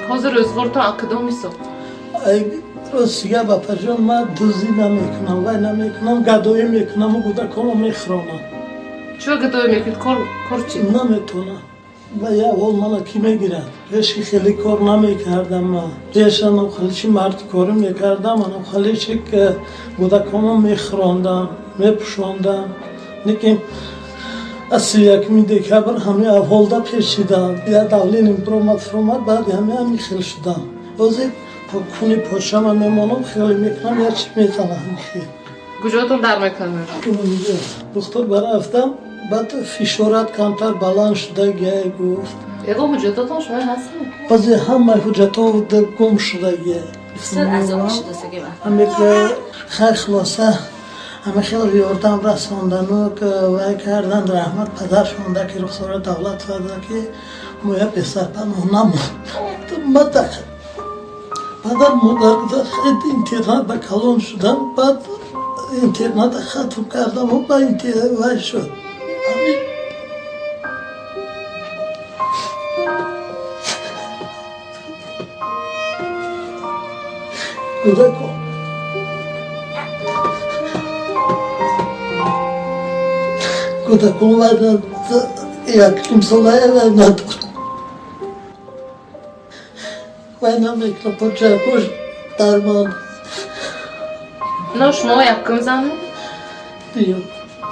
حاضر روزگار تو کدام میسو؟ روزگاه با پجان ما دوزی نمیکنم وای نمیکنم گدایی میکنم و کودکامو میخرانم. چرا گدایی میکنید؟ کار چی؟ نمیتونم و یه اول منو کی میگیرد؟ پیش خیلی کار نمیکردم من. پیشم خیلی چی مرد کاری میکردم منو خیلی چی که کودکامو میخراندم میپشاندم. لیکن از یکمی دکبر همه اولدا پیچیدم. یه دولین پرومات بعد همه خیلی شدم. بازی کنی پاشم میمانم خیلی میکنم یا چی میزنم خیلی. کجاتون در میکنم؟ دکتر برای رفتم بعد فشارت کمتر بلند شده گه گفت. ایگو حجتاتون شما هستین؟ بازی همه حجتات گم شده گه. بسیار عذاب شده سگی من. همه که خیر خلاصه همه خیلی یاردم رساندن و که وای کردن رحمت پدر شونده که رخصار دولت فده که مویا پسر پناه نمون. پدر مادر خیلی اینترنت به کلان شدن بعد اینترنت ختم کردم و با اینترنت وای شد. همین کودکون وای یک ساله وای ندارم. وای نمیکنم پاچه کش درمان. نه شما یکم زنه؟ دیو.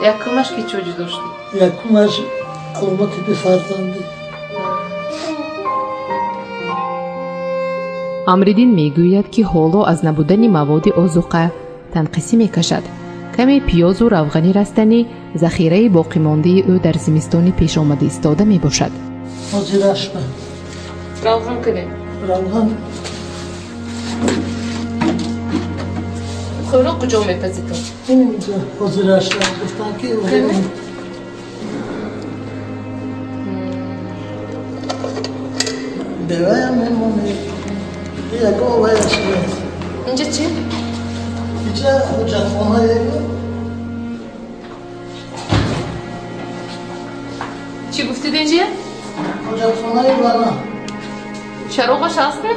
یکمش کی چوجی داشتی؟ یکمش علامتی به فرزندی. амриддин мегӯяд ки ҳоло аз набудани маводи озуқа танқисӣ мекашад. каме пиёзу равғани растанӣ захираи боқимондаи ӯ дар зимистони пешомада истода мебошад. ҳозираш ба. равған кунем. равған. хӯроқ куҷо мепазитон? инҷа ҳозираш ба гуфтан ки беваям мемонед. яко оваяш аст. инҷа чӣ? инҷа ҳоҷатхонаe. чӣ гуфтид инҷа? ҳоҷатхонаи бана. чароғаш ҳастме?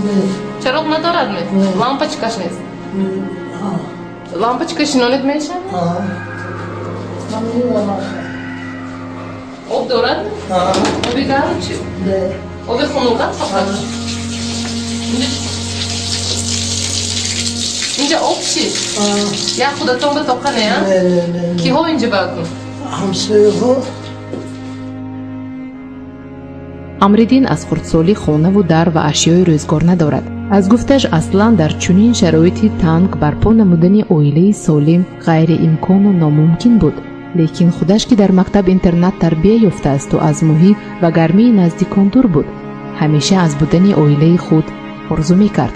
не. чароқ надорадме? лампочкаш нест? лампочкаш нонид мешавад? об дорад? оби гарм чӣ? оби хунука фақат? инҷа об чӣ? як худатон битоқа не? киҳо инҷа бакун? ҳамсояҳо. амриддин аз хурдсолӣ хонаву дар ва ашёи рӯзгор надорад. аз гуфташ аслан дар чунин шароити танг барпо намудани оилаи солим ғайриимкону номумкин буд. лекин худаш ки дар мактаб интернат тарбия ёфтаасту аз муҳит ва гармии наздикон дур буд. ҳамеша аз будани оилаи худ орзу мекард.